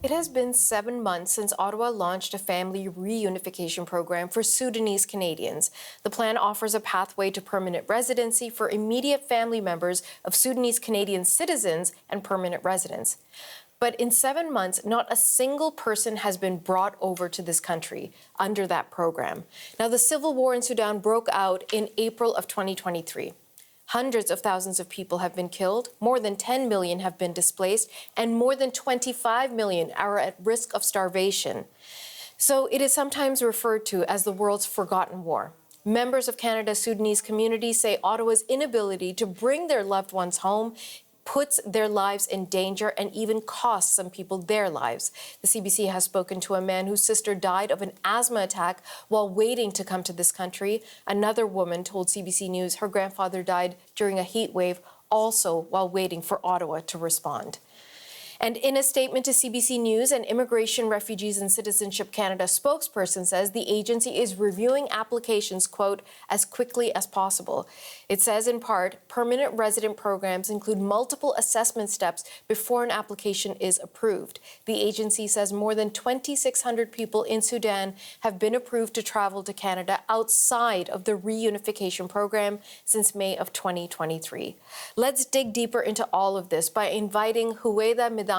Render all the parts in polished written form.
It has been 7 months since Ottawa launched a family reunification program for Sudanese Canadians. The plan offers a pathway to permanent residency for immediate family members of Sudanese Canadian citizens and permanent residents. But in 7 months, not a single person has been brought over to this country under that program. Now, the civil war in Sudan broke out in April of 2023. Hundreds of thousands of people have been killed, more than 10 million have been displaced, and more than 25 million are at risk of starvation. So it is sometimes referred to as the world's forgotten war. Members of Canada's Sudanese community say Ottawa's inability to bring their loved ones home puts their lives in danger and even costs some people their lives. The CBC has spoken to a man whose sister died of an asthma attack while waiting to come to this country. Another woman told CBC News her grandfather died during a heat wave, also while waiting for Ottawa to respond. And in a statement to CBC News, an Immigration, Refugees and Citizenship Canada spokesperson says the agency is reviewing applications, quote, as quickly as possible. It says, in part, permanent resident programs include multiple assessment steps before an application is approved. The agency says more than 2,600 people in Sudan have been approved to travel to Canada outside of the reunification program since May of 2023. Let's dig deeper into all of this by inviting Huwaida Medani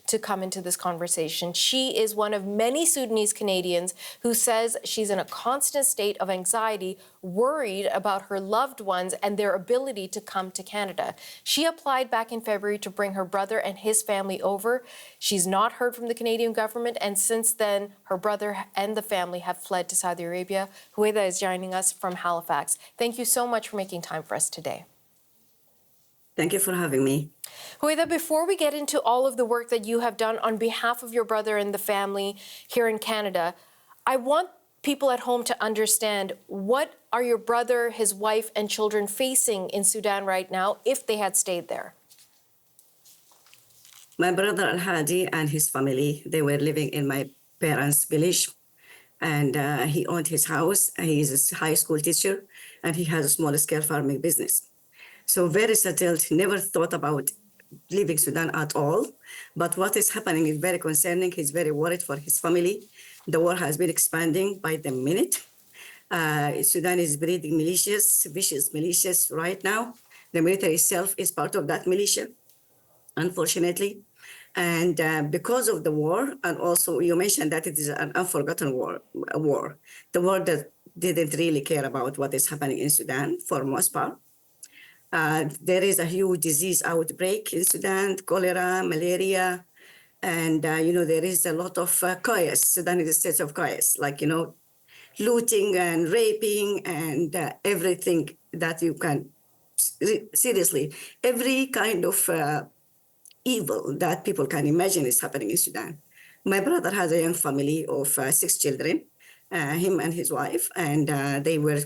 to come into this conversation. She is one of many Sudanese Canadians who says she's in a constant state of anxiety, worried about her loved ones and their ability to come to Canada. She applied back in February to bring her brother and his family over. She's not heard from the Canadian government, and since then, her brother and the family have fled to Saudi Arabia. Huwaida is joining us from Halifax. Thank you so much for making time for us today. Thank you for having me. Huwaida, before we get into all of the work that you have done on behalf of your brother and the family here in Canada, I want people at home to understand, what are your brother, his wife, and children facing in Sudan right now if they had stayed there? My brother Al-Hadi and his family, they were living in my parents' village, and he owned his house. He is a high school teacher, and he has a small-scale farming business. So very settled, never thought about leaving Sudan at all. But what is happening is very concerning. He's very worried for his family. The war has been expanding by the minute. Sudan is breeding militias, vicious militias right now. The military itself is part of that militia, unfortunately. And because of the war, and also you mentioned that it is an unforgotten war, the war that didn't really care about what is happening in Sudan for most part. There is a huge disease outbreak in Sudan, cholera, malaria, and, there is a lot of chaos. Sudan is a state of chaos, like, looting and raping and everything that you can, seriously, every kind of evil that people can imagine is happening in Sudan. My brother has a young family of 6 children, him and his wife, and they were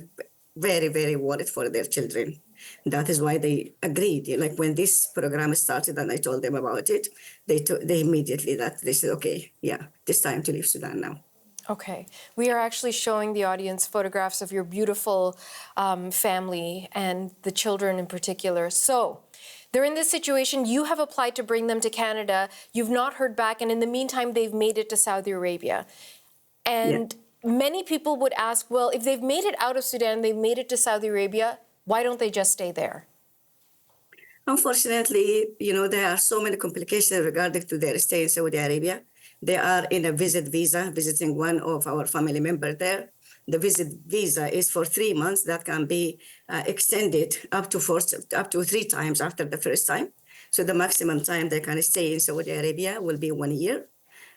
very, very worried for their children. That is why they agreed. Like when this program started and I told them about it, they immediately they said, okay, yeah, it's time to leave Sudan now. Okay. We are actually showing the audience photographs of your beautiful family and the children in particular. So they're in this situation. You have applied to bring them to Canada. You've not heard back. And in the meantime, they've made it to Saudi Arabia. And many people would ask, well, if they've made it out of Sudan, they've made it to Saudi Arabia, why don't they just stay there? Unfortunately, there are so many complications regarding to their stay in Saudi Arabia. They are in a visa, visiting one of our family members there. The visit visa is for 3 months. That can be extended up to 3 times after the first time. So the maximum time they can stay in Saudi Arabia will be 1 year.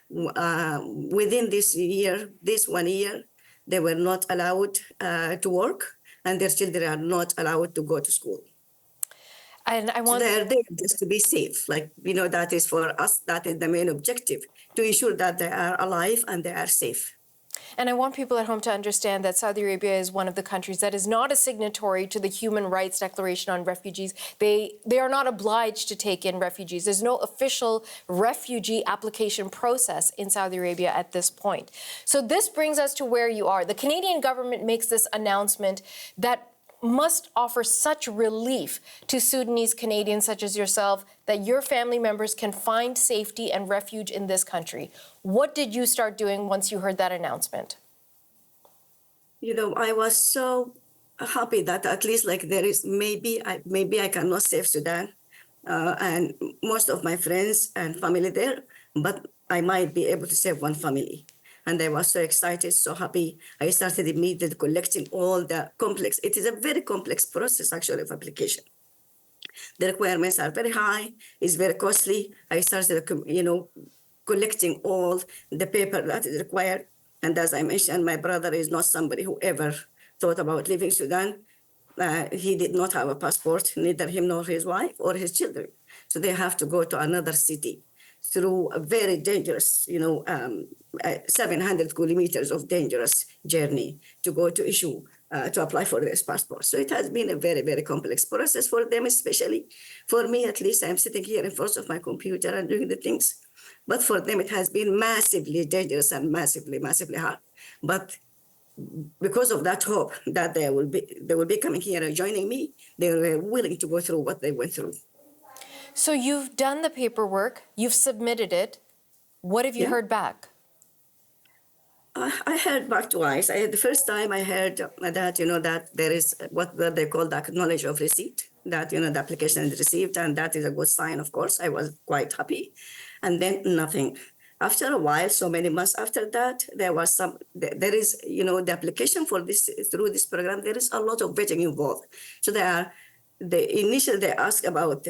Within this 1 year, they were not allowed to work, and their children are not allowed to go to school. And I want... So they're there just to be safe. That is for us, that is the main objective, to ensure that they are alive and they are safe. And I want people at home to understand that Saudi Arabia is one of the countries that is not a signatory to the Human Rights Declaration on Refugees. They are not obliged to take in refugees. There's no official refugee application process in Saudi Arabia at this point. So this brings us to where you are. The Canadian government makes this announcement that must offer such relief to Sudanese Canadians such as yourself that your family members can find safety and refuge in this country. What did you start doing once you heard that announcement? I was so happy that at least like there is maybe I cannot save Sudan and most of my friends and family there, but I might be able to save one family. And I was so excited, so happy. I started immediately collecting all the complex. It is a very complex process actually of application. The requirements are very high. It's very costly. I started, collecting all the paper that is required. And as I mentioned, my brother is not somebody who ever thought about leaving Sudan. He did not have a passport, neither him nor his wife or his children. So they have to go to another city through a very dangerous, 700 kilometers of dangerous journey to go to issue, to apply for this passport. So it has been a very, very complex process for them, especially. For me, at least, I'm sitting here in front of my computer and doing the things. But for them, it has been massively dangerous and massively, massively hard. But because of that hope that they will be coming here and joining me, they were willing to go through what they went through. So you've done the paperwork, you've submitted it. What have you heard back? I heard back twice. The first time I heard that, that there is what they call the acknowledge of receipt, that, the application is received, and that is a good sign, of course. I was quite happy. And then nothing. After a while, so many months after that, there is, the application for this, through this program, there is a lot of vetting involved. So initially they asked about,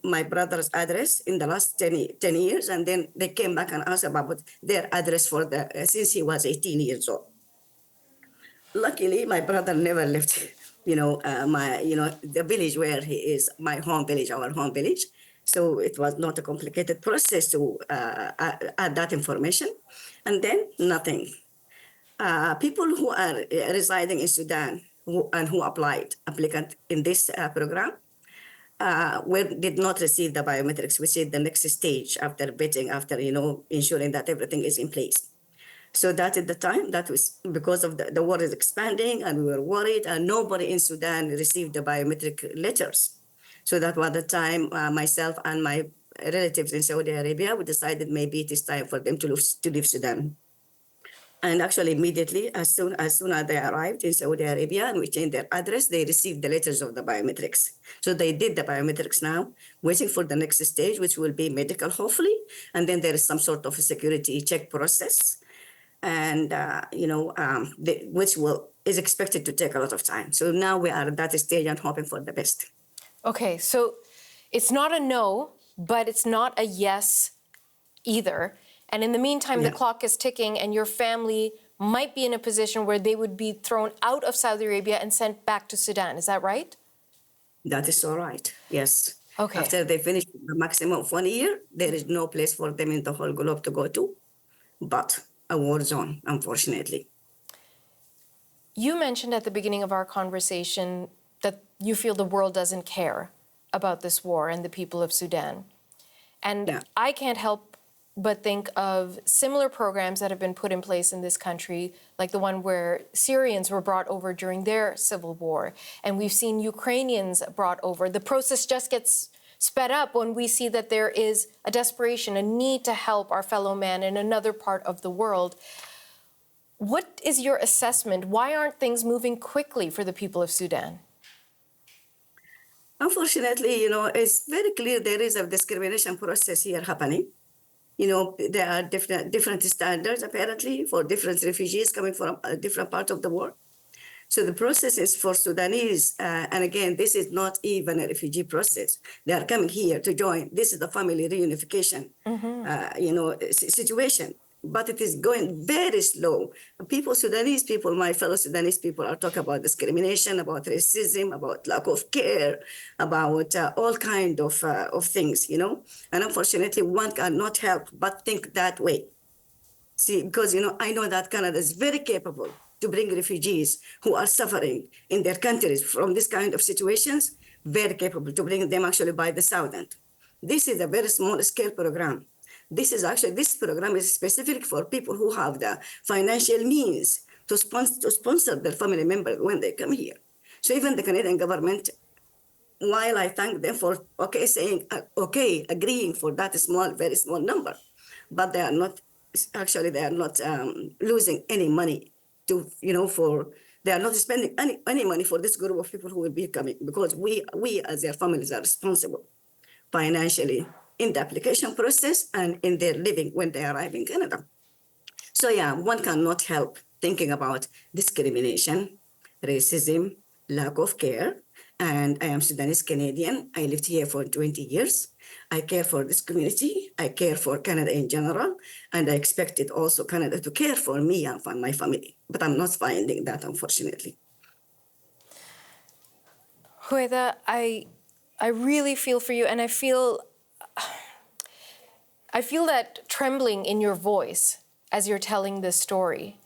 my brother's address in the last 10 years, and then they came back and asked about their address since he was 18 years old. Luckily, my brother never left, the village where he is, my home village, our home village. So it was not a complicated process to add that information. And then nothing. People who are residing in Sudan who applicant in this program, did not receive the biometrics, which is the next stage after vetting, after ensuring that everything is in place. So that at the time, that was because of the war is expanding, and we were worried, and nobody in Sudan received the biometric letters. So that was the time myself and my relatives in Saudi Arabia, we decided maybe it is time for them to leave Sudan. And actually, immediately, as soon as they arrived in Saudi Arabia and we changed their address, they received the letters of the biometrics. So they did the biometrics now, waiting for the next stage, which will be medical, hopefully. And then there is some sort of a security check process, and which is expected to take a lot of time. So now we are at that stage and hoping for the best. Okay, so it's not a no, but it's not a yes either. And in the meantime, the clock is ticking, and your family might be in a position where they would be thrown out of Saudi Arabia and sent back to Sudan. Is that right? That is all right, yes. Okay. After they finish the maximum of 1 year, there is no place for them in the whole globe to go to, but a war zone, unfortunately. You mentioned at the beginning of our conversation that you feel the world doesn't care about this war and the people of Sudan. And I can't help but think of similar programs that have been put in place in this country, like the one where Syrians were brought over during their civil war. And we've seen Ukrainians brought over. The process just gets sped up when we see that there is a desperation, a need to help our fellow man in another part of the world. What is your assessment? Why aren't things moving quickly for the people of Sudan? Unfortunately, it's very clear there is a discrimination process here happening. There are different standards, apparently, for different refugees coming from a different part of the world. So the process is for Sudanese, and again, this is not even a refugee process. They are coming here to join. This is the family reunification, situation. But it is going very slow. Sudanese people, my fellow Sudanese people, are talking about discrimination, about racism, about lack of care, about all kinds of things, And unfortunately, one cannot help but think that way. See, because, I know that Canada is very capable to bring refugees who are suffering in their countries from this kind of situations, very capable to bring them actually by the thousand. This is a very small scale program. This program is specific for people who have the financial means to sponsor their family members when they come here. So even the Canadian government, while I thank them for saying agreeing for that small, very small number, but they are not losing any money to they are not spending any money for this group of people who will be coming, because we as their families are responsible financially in the application process and in their living when they arrive in Canada. So yeah, one cannot help thinking about discrimination, racism, lack of care. And I am Sudanese Canadian. I lived here for 20 years. I care for this community. I care for Canada in general. And I expected also Canada to care for me and for my family. But I'm not finding that, unfortunately. Huwaida, I really feel for you, and I feel that trembling in your voice as you're telling this story.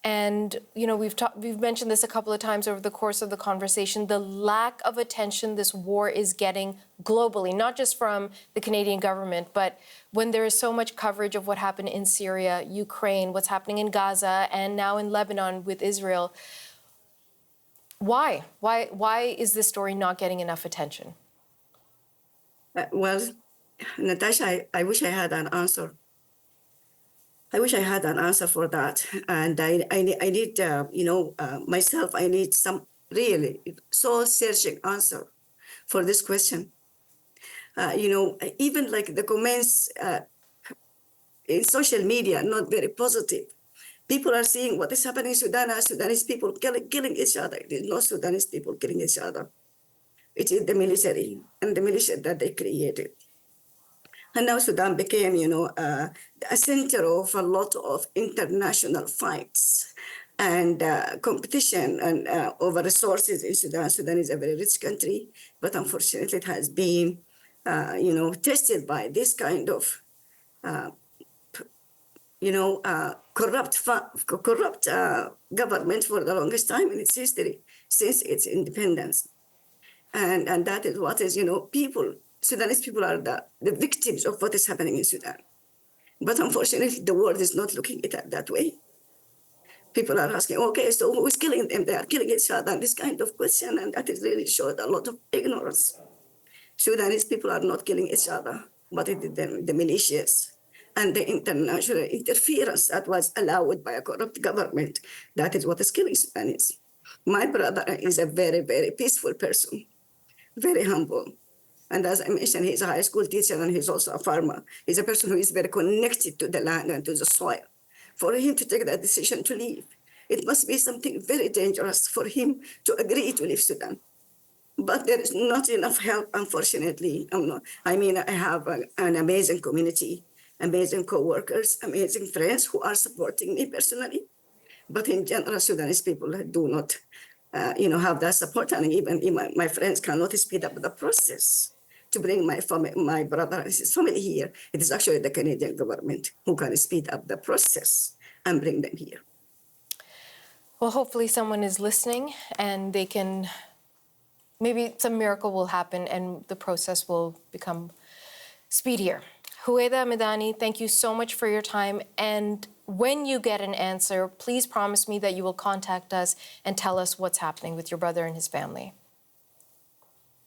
And, we've mentioned this a couple of times over the course of the conversation, the lack of attention this war is getting globally, not just from the Canadian government, but when there is so much coverage of what happened in Syria, Ukraine, what's happening in Gaza, and now in Lebanon with Israel. Why? Why is this story not getting enough attention? Well, Natasha, I wish I had an answer. I wish I had an answer for that. And I need, myself, I need some really soul-searching answer for this question. Even like the comments in social media, not very positive. People are seeing what is happening in Sudan as Sudanese people killing each other. There's no Sudanese people killing each other. It is the military and the militia that they created. And now Sudan became, a center of a lot of international fights and competition and over resources in Sudan. Sudan is a very rich country, but unfortunately it has been, tested by this kind of, corrupt government for the longest time in its history since its independence. And that is what is, Sudanese people are the victims of what is happening in Sudan. But unfortunately, the world is not looking at it that way. People are asking, okay, so who is killing them? They are killing each other, this kind of question, and that is really showed a lot of ignorance. Sudanese people are not killing each other, but it is the militias and the international interference that was allowed by a corrupt government. That is what is killing Sudanese. My brother is a very, very peaceful person, very humble. And as I mentioned, he's a high school teacher and he's also a farmer. He's a person who is very connected to the land and to the soil. For him to take that decision to leave, it must be something very dangerous for him to agree to leave Sudan. But there is not enough help, unfortunately. I have an amazing community, amazing co-workers, amazing friends who are supporting me personally. But in general, Sudanese people do not, have that support. And even my friends cannot speed up the process to bring my brother and his family here. It is actually the Canadian government who can speed up the process and bring them here. Well, hopefully someone is listening and they can, maybe some miracle will happen and the process will become speedier. Huwaida Medani, thank you so much for your time. And when you get an answer, please promise me that you will contact us and tell us what's happening with your brother and his family.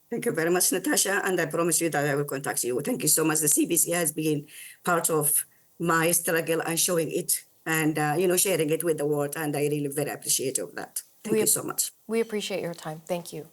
Thank you very much, Natasha, and I promise you that I will contact you. Thank you so much. The CBC has been part of my struggle and showing it and, sharing it with the world, and I really very appreciate of that. Thank you so much. We appreciate your time. Thank you.